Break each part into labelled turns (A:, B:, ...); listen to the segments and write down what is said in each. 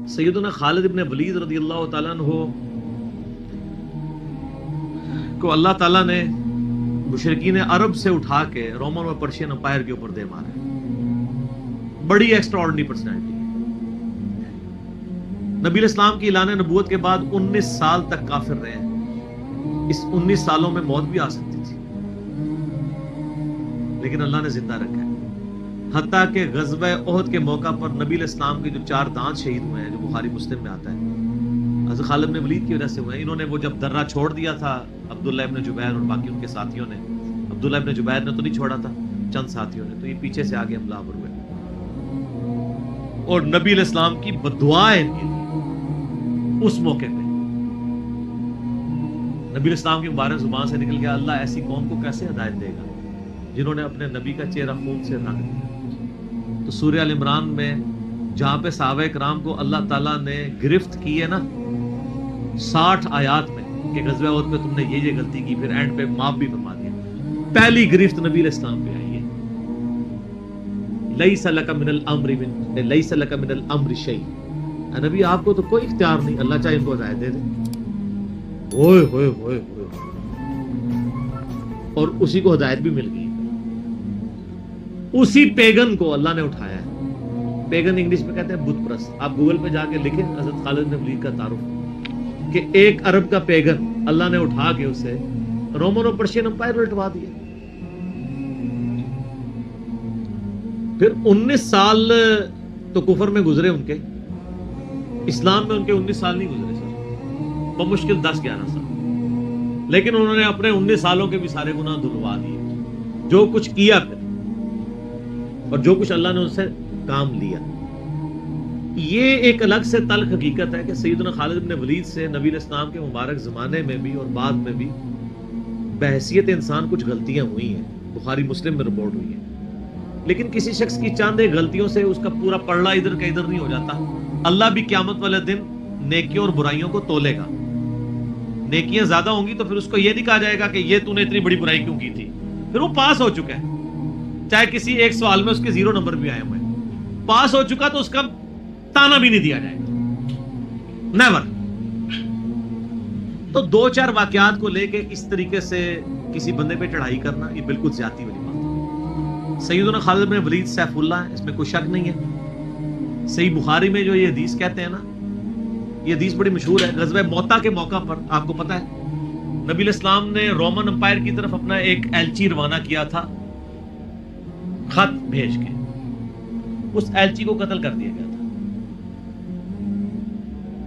A: سیدنا خالد ابن ولید رضی اللہ تعالیٰ عنہ کو اللہ تعالیٰ نے مشرکین عرب سے اٹھا کے رومن اور پرشین امپائر کے اوپر دے مارا. بڑی ایکسٹرا آرڈنری پرسنالٹی. نبی الاسلام کی اعلان نبوت کے بعد 19 سال تک کافر رہے. اس 19 سالوں میں موت بھی آ سکتی تھی لیکن اللہ نے زندہ رکھا ہے. حتیٰ کہ غزوہ احد کے موقع پر نبی الاسلام کے جو 4 دانت شہید ہوئے ہیں جو بخاری مسلم میں آتا ہے حضرت خالد بن ولید کی وجہ سے ہوئے ہیں. انہوں نے وہ جب درہ چھوڑ دیا تھا عبداللہ ابن جبیر اور باقی ان کے ساتھیوں نے, عبداللہ ابن جبیر نے تو نہیں چھوڑا تھا, چند ساتھیوں نے, تو یہ پیچھے سے آگے حملہ آور ہوئے اور نبی علیہ السلام کی بددعائیں ان کے لیے اس موقع پہ. نبی علیہ السلام کی مبارک زبان سے نکل گیا اللہ ایسی قوم کو کیسے ہدایت دے گا جنہوں نے اپنے نبی کا چہرہ خون سے رنگ دیا. تو سورہ ال عمران میں جہاں پہ صحابہ کرام کو اللہ تعالیٰ نے گرفت کی ہے نا 60 آیات میں کہ غزوہ احد پہ تم نے یہ غلطی کی, پھر اینڈ پہ معاف بھی فرما دیا. پہلی گرفت نبی علیہ السلام پہ آئی ہے لیس لک من الامر شیء. نبی آپ کو تو کوئی اختیار نہیں, اللہ چاہے ان کو ہدایت دے دے. اوئے ہوئے ہوئے ہوئے, اور اسی کو ہدایت بھی مل گئی. اسی پیگن کو اللہ نے اٹھایا ہے. پیگن انگلش میں کہتے ہیں بت پرست. آپ گوگل پہ جا کے لکھیں حضرت خالد بن ولید کا تعارف کہ ایک عرب کا پیگن اللہ نے اٹھا کے اسے رومن اور پرشین امپائر الٹوا دیا. پھر 19 سال تو کفر میں گزرے ان کے, اسلام میں ان کے 19 سال نہیں گزرے سر, بمشکل 10-11 سال. لیکن انہوں نے اپنے 19 سالوں کے بھی سارے گناہ دھلوا دیے. جو کچھ کیا پھر اور جو کچھ اللہ نے ان سے کام لیا. یہ ایک الگ سے تلخ حقیقت ہے کہ سیدنا خالد بن ولید سے نبی علیہ السلام کے مبارک زمانے میں بھی اور بعد میں بھی بحیثیت انسان کچھ غلطیاں ہوئی ہیں, بخاری مسلم میں رپورٹ ہوئی ہیں. لیکن کسی شخص کی چاند ایک غلطیوں سے اس کا پورا پلڑا ادھر کا ادھر نہیں ہو جاتا. اللہ بھی قیامت والے دن نیکیوں اور برائیوں کو تولے گا. نیکیاں زیادہ ہوں گی تو پھر اس کو یہ نہیں کہا جائے گا کہ یہ تو نے اتنی بڑی برائی کیوں کی تھی, پھر وہ پاس ہو چکا ہے. چاہے کسی ایک سوال میں اس کے 0 نمبر بھی آئے ہوئے, پاس ہو چکا تو اس کا تانا بھی نہیں دیا جائے گا, نیور. تو 2-4 واقعات کو لے کے اس طریقے سے کسی بندے پہ چڑھائی کرنا یہ بالکل زیادتی والی بات ہے. سیدنا خالد بن ولید سیف اللہ ہے, اس میں کوئی شک نہیں ہے. صحیح بخاری میں جو یہ حدیث کہتے ہیں نا, یہ حدیث بڑی مشہور ہے. غزوہ موتا کے موقع پر آپ کو پتا ہے نبی علیہ السلام نے رومن امپائر کی طرف اپنا ایک ایلچی روانہ کیا تھا, خط بھیج کے. اس ایلچی کو قتل کر دیا گیا تھا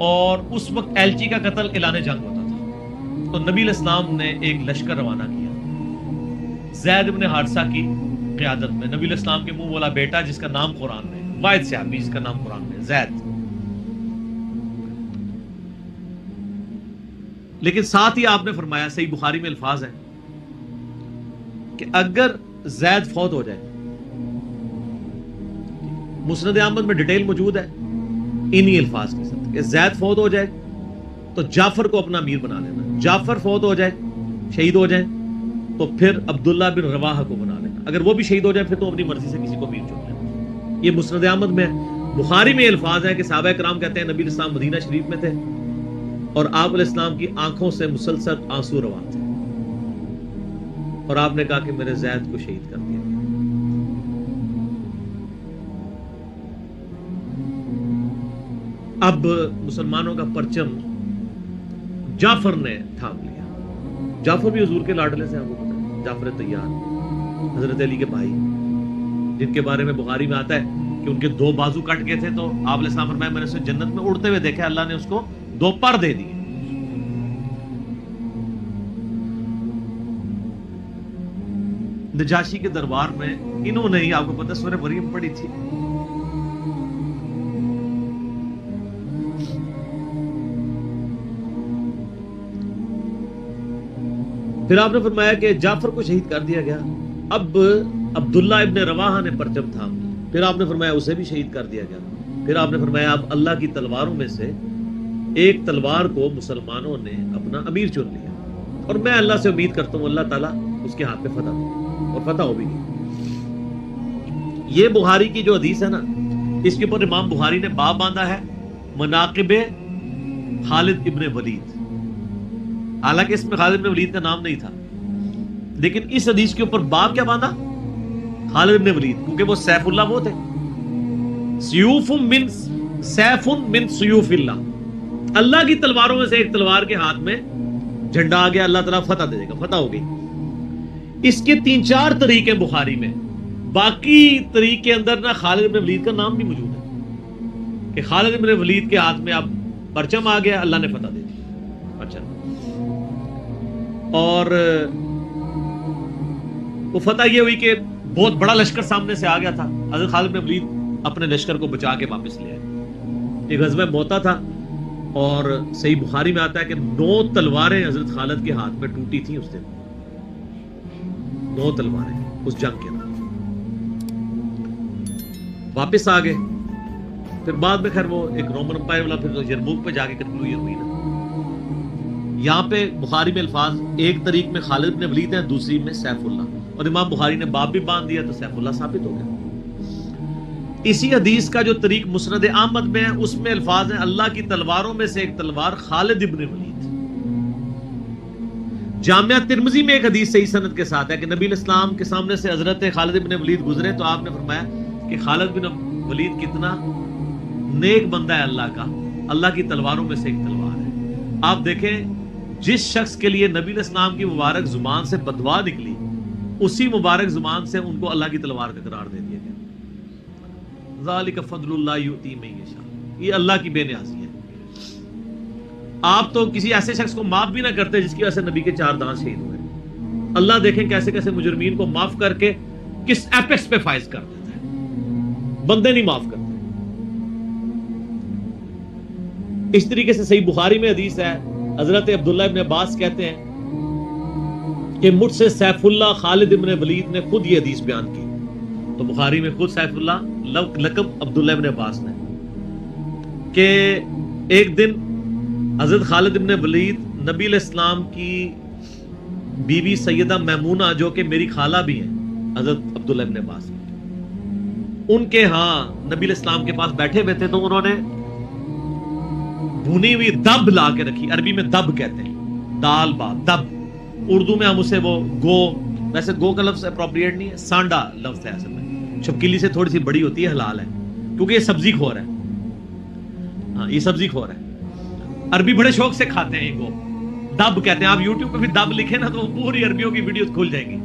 A: اور اس وقت ایلچی کا قتل اعلان جنگ ہوتا تھا. تو نبی علیہ السلام نے ایک لشکر روانہ کیا زید بن حارثہ کی قیادت میں. نبی علیہ السلام کے منہ والا بیٹا جس کا نام قرآن میں, واحد صحابی جس کا نام قرآن میں زید. لیکن ساتھ ہی آپ نے فرمایا, صحیح بخاری میں الفاظ ہیں کہ اگر زید فوت ہو جائے, مسند احمد میں ڈیٹیل موجود ہے انہی الفاظ کے ساتھ کہ زید فوت ہو جائے تو جعفر کو اپنا امیر بنا لینا. جعفر فوت ہو جائے, شہید ہو جائے تو پھر عبداللہ بن رواحہ کو بنا لینا. اگر وہ بھی شہید ہو جائے پھر تو اپنی مرضی سے کسی کو امیر چن لینا. یہ مسند احمد میں. بخاری میں الفاظ ہے کہ صحابہ کرام کہتے ہیں نبی علیہ السلام مدینہ شریف میں تھے اور آپ علیہ السلام کی آنکھوں سے مسلسل آنسو رواں تھے اور آپ نے کہا کہ میرے زید کو شہید کر دیا. اب مسلمانوں کا پرچم جعفر نے تھام لیا. جعفر بھی حضور کے لاڈلے سے, آپ کو پتا ہے, جعفر طیار حضرت علی کے بھائی, جن کے بارے میں بخاری میں آتا ہے کہ ان کے 2 بازو کٹ گئے تھے تو آپ علیہ السلام فرمایا میں نے اسے جنت میں اڑتے ہوئے دیکھا, اللہ نے اس کو 2 پر دے دیے. نجاشی کے دربار میں انہوں نے ہی, آپ کو پتا سورہ مریم پڑھی تھی. پھر آپ نے فرمایا کہ جعفر کو شہید کر دیا گیا. اب عبداللہ ابن رواحہ نے پرچم تھام لیا. پھر آپ نے فرمایا اسے بھی شہید کر دیا گیا. پھر آپ نے فرمایا اب اللہ کی تلواروں میں سے ایک تلوار کو مسلمانوں نے اپنا امیر چن لیا اور میں اللہ سے امید کرتا ہوں اللہ تعالیٰ اس کے ہاتھ پہ فتح دے اور فتح ہو بھی گئی. یہ بخاری کی جو حدیث ہے نا, اس کے اوپر امام بخاری نے باب باندھا ہے مناقب خالد ابن ولید. حالانکہ اس میں خالد ابن ولید کا نام نہیں تھا, لیکن اس حدیث کے اوپر باب کیا باندھا؟ خالد ابن ولید, کیونکہ وہ سیف اللہ وہ تھے. سیوف من سیوف اللہ, اللہ کی تلواروں میں سے ایک تلوار کے ہاتھ میں جھنڈا آ گیا, اللہ تعالیٰ فتح دے دے گا, فتح ہو گئی. اس کے 3-4 طریقے بخاری میں, باقی طریق کے اندر نہ خالد ابن ولید کا نام بھی موجود ہے کہ خالد ابن ولید کے ہاتھ میں اب پرچم آ گیا, اللہ نے فتح دے دی. اچھا, اور وہ فتح یہ ہوئی کہ بہت بڑا لشکر سامنے سے آ گیا تھا. حضرت خالد بن ولید اپنے لشکر کو بچا کے واپس لے آئے. ایک غزوہ موتا تھا, اور صحیح بخاری میں آتا ہے کہ 9 تلواریں حضرت خالد کے ہاتھ میں ٹوٹی تھیں اس دن. 9 تلواریں اس جنگ کے اندر. واپس آ گئے. پھر بعد میں خیر وہ ایک رومن امپائر والا پھر یرموک پہ جا کے کنکلوژن ہوئی نا. یہاں پہ بخاری میں الفاظ ایک طریق میں خالد بن ولید ہیں, دوسری میں سیف اللہ, اور امام بخاری نے باب بھی باندھ دیا تو سیف اللہ ثابت ہو گیا. اسی حدیث کا جو طریق مسند احمد میں ہے اس میں الفاظ ہیں اللہ کی تلواروں میں سے ایک تلوار خالد ابن ولید. جامعہ ترمذی میں ایک حدیث صحیح سند کے ساتھ ہے کہ نبی الاسلام کے سامنے سے حضرت خالد ابن ولید گزرے تو آپ نے فرمایا کہ خالد بن ولید کتنا نیک بندہ ہے اللہ کا, اللہ کی تلواروں میں سے ایک تلوار ہے. آپ دیکھیں جس شخص کے لیے نبی الاسلام کی مبارک زبان سے بددعا نکلی, اسی مبارک زبان سے ان کو اللہ کی تلوار کا قرار دے دیا گیا. ذالک فضل اللہ یؤتی من یشاء, یہ اللہ کی بے نیازی ہے. آپ تو کسی ایسے شخص کو معاف بھی نہ کرتے جس کی وجہ سے نبی کے 4 دانت شہید ہوئے. اللہ دیکھیں کیسے کیسے مجرمین کو معاف کر کے کس ایپیکس پہ فائز کر دیتا ہے, بندے نہیں معاف کرتے. اس طریقے سے صحیح بخاری میں حدیث ہے, حضرت عبداللہ ابن عباس کہتے ہیں کہ مجھ سے سیف اللہ خالد ابن ولید نے خود یہ حدیث بیان کی. تو بخاری میں خود سیف اللہ لقب عبداللہ ابن عباس نے, کہ ایک دن حضرت خالد ابن ولید نبی علیہ السلام کی بیوی سیدہ میمونہ جو کہ میری خالہ بھی ہیں حضرت عبداللہ ابن عباس, ان کے ہاں نبی علیہ السلام کے پاس بیٹھے ہوئے تھے. تو انہوں نے بھونی ہوئی دب لا کے رکھی, عربی میں دب کہتے ہیں, دال با دب, اردو میں ہم اسے وہ گو, ویسے گو کا لفظ اپروپریٹ نہیں ہے, سانڈا لفظ ہے اصل میں, چھپکلی سے تھوڑی سی بڑی ہوتی ہے, حلال ہے کیونکہ یہ سبزی خور ہے. ہاں یہ سبزی خور ہے, عربی بڑے شوق سے کھاتے ہیں. گو دب کہتے ہیں. آپ یوٹیوب پہ بھی دب لکھیں نا تو پوری عربیوں کی ویڈیوز کھل جائیں گی.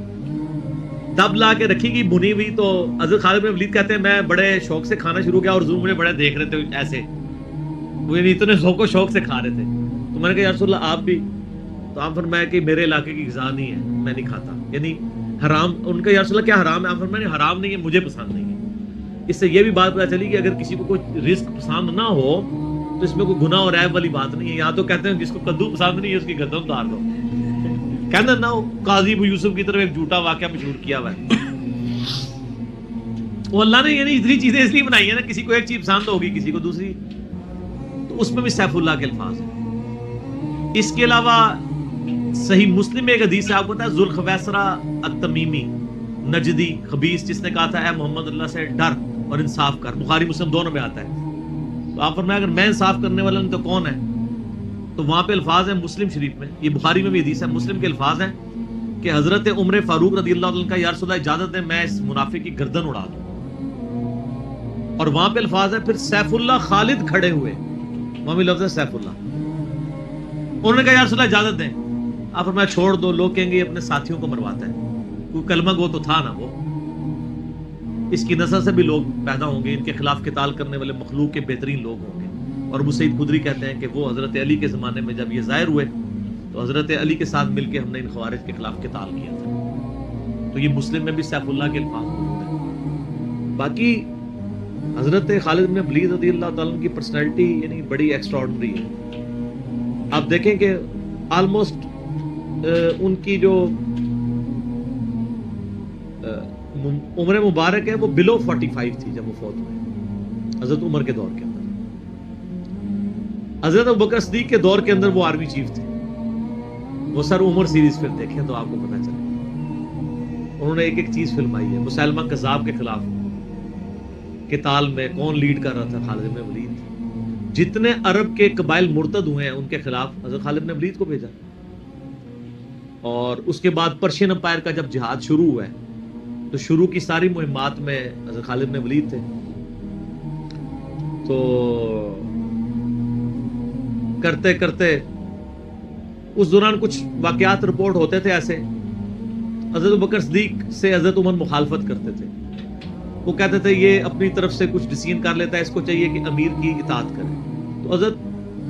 A: دب لا کے رکھی گئی بھنی ہوئی. تو حضرت خالد بن ولید کہتے ہیں میں بڑے شوق سے کھانا شروع کیا اور حضور مجھے بڑے دیکھ رہے تھے ایسے, وہ اتنے ذوق و شوق سے کھا رہے تھے. تو میں نے کہا یا رسول اللہ آپ بھی؟ تو آپ فرمایا کہ میرے علاقے کی غذا نہیں ہے, میں نہیں کھاتا, یعنی حرام. ان کا یا رسول اللہ کیا حرام ہے؟ آپ فرمایا حرام نہیں ہے, مجھے پسند نہیں ہے. اس سے یہ بھی بات پتہ چلی کہ اگر کسی کو کوئی رزق پسند نہ ہو تو اس میں کوئی گناہ اور عیب والی بات نہیں ہے. یہاں تو کہتے ہیں جس کو کدو پسند نہیں ہے اس کی گردن اتار دو. کہنا نہ قاضی ابو یوسف کی طرف ایک جھوٹا واقعہ مشہور کیا ہوا ہے. وہ اللہ نے یعنی اتنی چیزیں اس لیے بنائی ہیں نا, کسی کو ایک چیز پسند ہوگی کسی کو دوسری, تو اس میں بھی سیف اللہ کے الفاظ ہیں. اس کے علاوہ صحیح مسلم میں ایک حدیث ہے, آپ کو پتا ہے ذوالخویسرہ التمیمی نجدی خبیث جس نے کہا تھا اے محمد اللہ سے ڈر اور انصاف کر. بخاری مسلم دونوں میں آتا ہے. تو آپ فرمایا اگر میں انصاف کرنے والا نہیں تو کون ہے؟ تو وہاں پہ الفاظ ہیں مسلم شریف میں, یہ بخاری میں بھی حدیث ہے, مسلم کے الفاظ ہیں کہ حضرت عمر فاروق رضی اللہ عنہ کا یا رسول اللہ اجازت دیں میں اس منافق کی گردن اڑا دوں. اور وہاں پہ الفاظ ہے پھر سیف اللہ خالد کھڑے ہوئے, وہاں بھی لفظ ہے سیف اللہ. انہوں نے کہا یا رسول اللہ اجازت دیں. آپ فرمایا چھوڑ دو, لوگ کہیں گے اپنے ساتھیوں کو مرواتا ہے, کوئی کلمہ گو تو تھا نا وہ, اس کی نسل سے بھی لوگ پیدا ہوں گے, ان کے خلاف قتال کرنے والے مخلوق کے بہترین لوگ ہوں گے. اور ابو سعید خدری کہتے ہیں کہ وہ حضرت علی کے زمانے میں جب یہ ظاہر ہوئے تو حضرت علی کے ساتھ مل کے ہم نے ان خوارج کے خلاف قتال کیا تھا. تو یہ مسلم میں بھی سیف اللہ کے الفاظ موجود ہیں. باقی حضرت خالد بن ولید رضی اللہ تعالیٰ عنہ کی پرسنالٹی یعنی بڑی ایکسٹرا آرڈنری ہے. آپ دیکھیں کہ آلموسٹ ان کی جو عمر مبارک ہے وہ بلو 45 تھی جب وہ فوت ہوئے حضرت عمر کے دور کے اندر. حضرت ابوبکر صدیق کے دور کے اندر وہ آرمی چیف تھے. وہ سر عمر سیریز پھر دیکھیں تو آپ کو پتہ چلے, انہوں نے ایک ایک چیز فلمائی ہے. مسلمہ کذاب کے خلاف قتال میں کون لیڈ کر رہا تھا؟ خالد بن ولید. جتنے عرب کے قبائل مرتد ہوئے ہیں ان کے خلاف حضرت خالد بن ولید کو بھیجا. اور اس کے بعد پرشین امپائر کا جب جہاد شروع ہوا ہے تو شروع کی ساری مہمات میں حضرت خالد بن ولید تھے. تو کرتے کرتے اس دوران کچھ واقعات رپورٹ ہوتے تھے ایسے. حضرت ابوبکر صدیق سے حضرت عمر مخالفت کرتے تھے. وہ کہتے تھے یہ اپنی طرف سے کچھ ڈیسیژن کر لیتا ہے, اس کو چاہیے کہ امیر کی اطاعت کرے. تو حضرت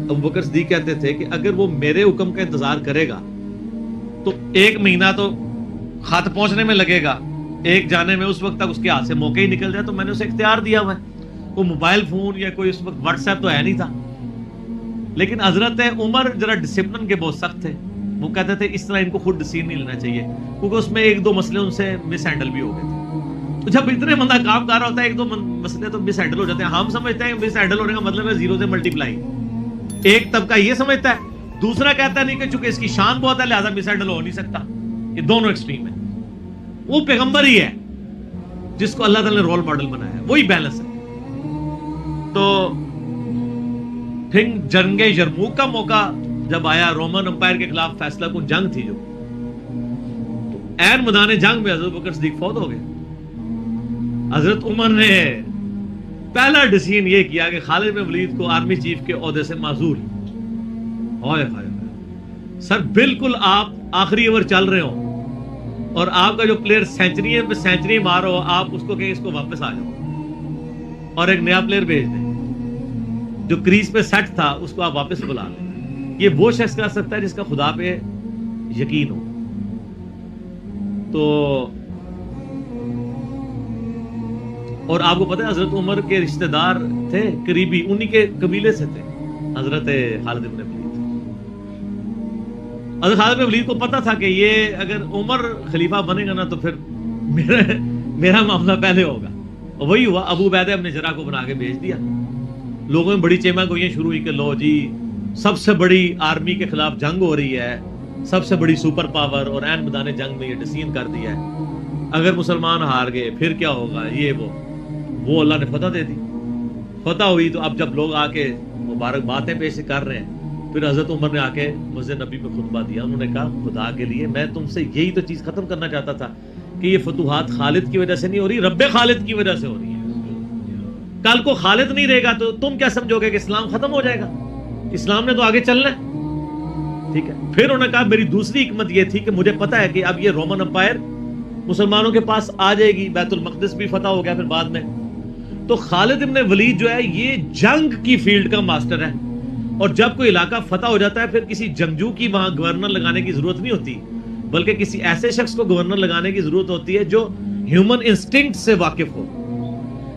A: ابوبکر صدیق کہتے تھے کہ اگر وہ میرے حکم کا انتظار کرے گا تو 1 مہینہ تو خط پہنچنے میں لگے گا, ایک جانے میں, اس وقت تک اس کے ہاتھ سے موقع ہی نکل جائے. تو میں نے اسے اختیار دیا ہوا ہے. کوئی موبائل فون یا کوئی اس وقت واٹس ایپ تو ہے نہیں تھا. لیکن حضرت عمر ذرا ڈسپلن کے بہت سخت تھے. وہ کہتے تھے اس طرح ان کو خود ڈیسیژن نہیں لینا چاہیے, کیونکہ اس میں 1-2 مسئلے ان سے مس ہینڈل بھی ہو گئے تھے. تو جب اتنے بندہ کام کر رہا ہوتا ہے 1-2 مسئلے تو مس ہینڈل ہو جاتے ہیں. ہم سمجھتے ہیں مس ہینڈل ہونے کا مطلب ہے 0 سے ملٹیپلائی. ایک طبقہ یہ سمجھتا ہے, دوسرا کہتا نہیں کہ چونکہ اس کی شان بہت ہے لہذا مس ہینڈل ہو نہیں سکتا. یہ دونوں ایکسٹریم ہیں. وہ پیغمبر ہی ہے جس کو اللہ تعالی نے رول ماڈل بنایا ہے, وہی بیلنس ہے. تو پھر جنگ یرموک کا موقع جب آیا, رومن امپائر کے خلاف فیصلہ کن جنگ تھی جو, تو عین میدان جنگ میں حضرت بکر صدیق فوت ہو گئے. حضرت عمر نے پہلا ڈیسیژن یہ کیا کہ خالد بن ولید کو آرمی چیف کے عہدے سے معزول. ہائے ہائے سر, بالکل آپ آخری اوور چل رہے ہو اور آپ کا جو پلیئر سینچری مار رہا ہو, آپ اس کو کہیں اس کو واپس آ جاؤ اور ایک نیا پلیئر بھیج دیں. جو کریز پہ سیٹ تھا اس کو آپ واپس بلا لیں. یہ وہ شخص کر سکتا ہے جس کا خدا پہ یقین ہو. تو اور آپ کو پتہ ہے حضرت عمر کے رشتہ دار تھے قریبی, انہی کے قبیلے سے تھے حضرت خالد بن ولید. حضرت خالد بن ولید کو پتہ تھا کہ یہ اگر عمر خلیفہ بنے گا نا تو پھر میرا معاملہ پہلے ہوگا. اور وہی ہوا. ابو عبیدہ ابن جراح کو بنا کے بھیج دیا. لوگوں میں بڑی چیما گوئیاں شروع ہوئی کہ لو جی سب سے بڑی آرمی کے خلاف جنگ ہو رہی ہے, سب سے بڑی سپر پاور, اور عین میدان جنگ میں یہ ڈیسیژن کر دیا ہے, اگر مسلمان ہار گئے پھر کیا ہوگا. یہ وہ اللہ نے فتح دے دی. فتح ہوئی تو اب جب لوگ آ کے مبارک باتیں پیش کر رہے ہیں, پھر حضرت عمر نے آ کے مسجد نبی میں خطبہ دیا. انہوں نے کہا خدا کے لیے میں تم سے یہی تو چیز ختم کرنا چاہتا تھا کہ یہ فتوحات خالد کی وجہ سے نہیں ہو رہی, رب خالد کی وجہ سے ہو رہی ہے. کل کو خالد نہیں رہے گا تو تم کیا سمجھو گے کہ اسلام ختم ہو جائے گا. اسلام نے تو آگے چلنا ہے. ٹھیک ہے. پھر انہوں نے کہا میری دوسری حکمت یہ تھی کہ مجھے پتا ہے کہ اب یہ رومن امپائر مسلمانوں کے پاس آ جائے گی, بیت المقدس بھی فتح ہو گیا پھر بعد میں. تو خالد ابن ولید جو ہے یہ جنگ کی فیلڈ کا ماسٹر ہے, اور جب کوئی علاقہ فتح ہو جاتا ہے پھر کسی جنگجو کی وہاں گورنر لگانے کی ضرورت نہیں ہوتی, بلکہ کسی ایسے شخص کو گورنر لگانے کی ضرورت ہوتی ہے جو ہیومن انسٹنکٹ سے واقف ہو,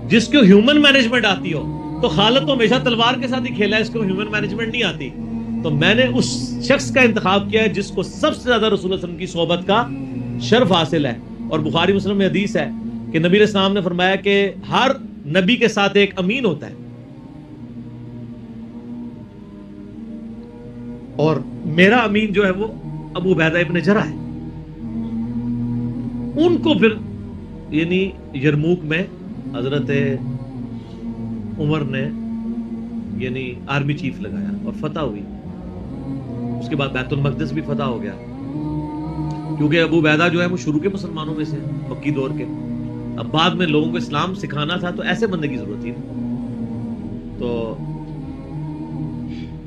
A: جس کو ہیومن مینجمنٹ آتی ہو. تو خالد تو ہمیشہ تلوار کے ساتھ ہی کھیلا ہے, اس کو ہیومن مینجمنٹ نہیں آتی. تو میں نے اس شخص کا انتخاب کیا ہے جس کو سب سے زیادہ رسول اللہ صلی اللہ علیہ وسلم کی صحبت کا شرف حاصل ہے. اور بخاری مسلم میں حدیث ہے کہ نبی علیہ السلام نے فرمایا کہ ہر نبی کے ساتھ ایک امین ہوتا ہے, اور میرا امین جو ہے وہ ابو عبیدہ ابن جراح ہے. ان کو پھر یعنی یرموک میں حضرت عمر نے یعنی آرمی چیف لگایا اور فتح ہوئی. اس کے بعد بیت المقدس بھی فتح ہو گیا, کیونکہ ابو عبیدہ جو ہے وہ شروع کے مسلمانوں میں سے مکی دور کے. اب بعد میں لوگوں کو اسلام سکھانا تھا تو ایسے بندے کی ضرورت تھی. تو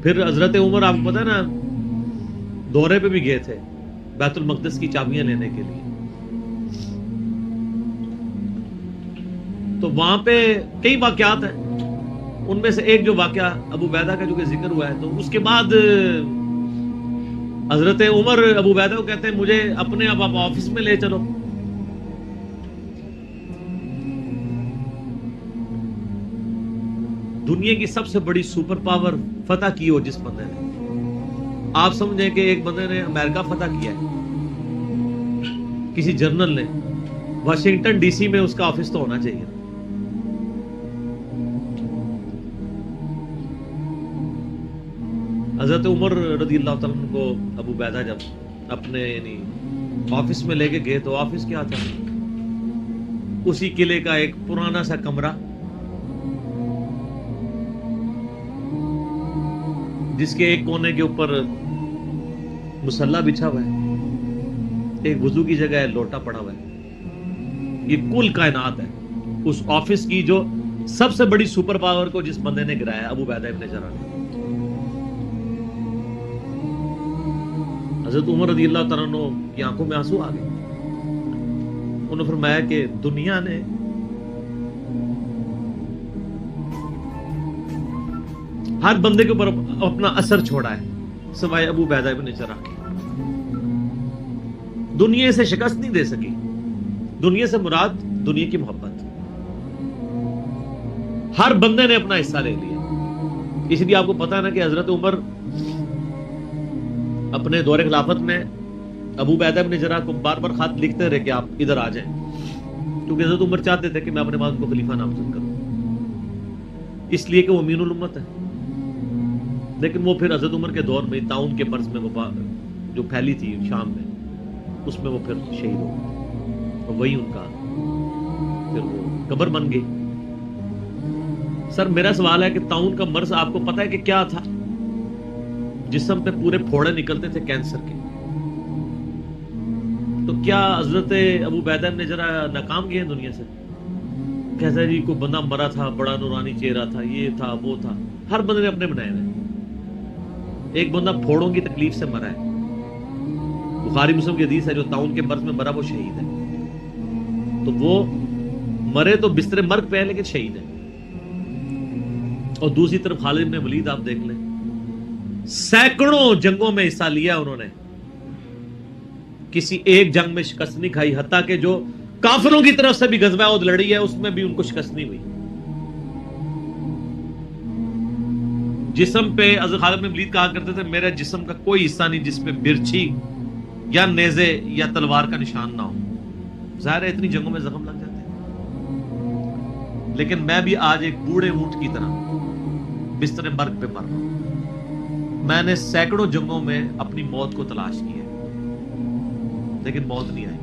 A: پھر حضرت عمر آپ کو پتا ہے نا دورے پہ بھی گئے تھے بیت المقدس کی چابیاں لینے کے لیے. تو وہاں پہ کئی واقعات ہیں, ان میں سے ایک جو واقعہ ابو عبیدہ کا جو کہ ذکر ہوا ہے, تو اس کے بعد حضرت عمر ابو عبیدہ کو کہتے ہیں مجھے اپنے اب آپ آفس میں لے چلو. دنیا کی سب سے بڑی سپر پاور فتح کی ہو جس بندے نے, آپ سمجھیں کہ ایک بندے نے امریکہ فتح کیا ہے, کسی جنرل نے, واشنگٹن ڈی سی میں اس کا آفس تو ہونا چاہیے. حضرت عمر رضی اللہ تعالیٰ عنہ کو ابو عبیدہ جب اپنے یعنی آفس میں لے کے گئے تو آفس کیا تھا, اسی قلعے کا ایک پرانا سا کمرہ, جس کے ایک کونے کے اوپر مصلا بچھا ہوا ہے، ایک وضو کی جگہ ہے، لوٹا پڑا ہوا ہے. یہ کل کائنات ہے. اس آفس کی جو سب سے بڑی سپر پاور کو جس بندے نے گرایا، ابو عبیدہ ابن جراح نے. حضرت عمر رضی اللہ تعالیٰ عنہ کی آنکھوں میں آنسو آ گئے. انہوں نے فرمایا کہ دنیا نے ہر بندے کے اوپر اپنا اثر چھوڑا ہے سوائے ابو عبیدہ ابن جراح کے. دنیا سے شکست نہیں دے سکی. دنیا سے مراد دنیا کی محبت. ہر بندے نے اپنا حصہ لے لیا. اس لیے آپ کو پتا ہے نا کہ حضرت عمر اپنے دور خلافت میں ابو عبیدہ ابن جراح کو بار بار خط لکھتے رہے کہ آپ ادھر آ جائیں، کیونکہ حضرت عمر چاہتے تھے کہ میں اپنے بعد کو خلیفہ نامزد کروں، اس لیے کہ وہ امین الامت ہے. لیکن وہ پھر حضرت عمر کے دور میں طاعون کے مرض میں وبا جو پھیلی تھی شام میں، اس میں وہ پھر شہید ہو گئے، اور وہی ان کا پھر وہ قبر بن گئی. سر میرا سوال ہے کہ طاعون کا مرض آپ کو پتا ہے کہ کیا تھا؟ جسم پہ پورے پھوڑے نکلتے تھے کینسر کے. تو کیا حضرت ابو عبیدہ ابن جراح ناکام گئے ہیں دنیا سے؟ کہتا ہے جی کوئی بندہ مرا تھا، بڑا نورانی چہرہ تھا، یہ تھا وہ تھا. ہر بندے نے اپنے بنائے ہوئے. ایک بندہ پھوڑوں کی تکلیف سے مرا ہے، بخاری مسلم کی حدیث ہے، جو طاعون کے مرض میں مرا وہ شہید ہے. تو وہ مرے تو بستر مرگ پہ ہے لیکن شہید ہے. اور دوسری طرف خالد بن ولید آپ دیکھ لیں، سینکڑوں جنگوں میں حصہ لیا انہوں نے، کسی ایک جنگ میں شکست نہیں کھائی، حتیٰ کہ جو کافروں کی طرف سے بھی غزوہ احد لڑی ہے اس میں بھی ان کو شکست نہیں ہوئی. جسم پہ حضرت خالد بن ولید کہا کرتے تھے میرے جسم کا کوئی حصہ نہیں جس پہ برچھی یا نیزے یا تلوار کا نشان نہ ہو. ظاہر ہے اتنی جنگوں میں زخم لگ جاتے ہیں، لیکن میں بھی آج ایک بوڑھے اونٹ کی طرح بستر مرگ پہ مر رہا ہوں. میں نے سینکڑوں جنگوں میں اپنی موت کو تلاش کی ہے لیکن موت نہیں آئی.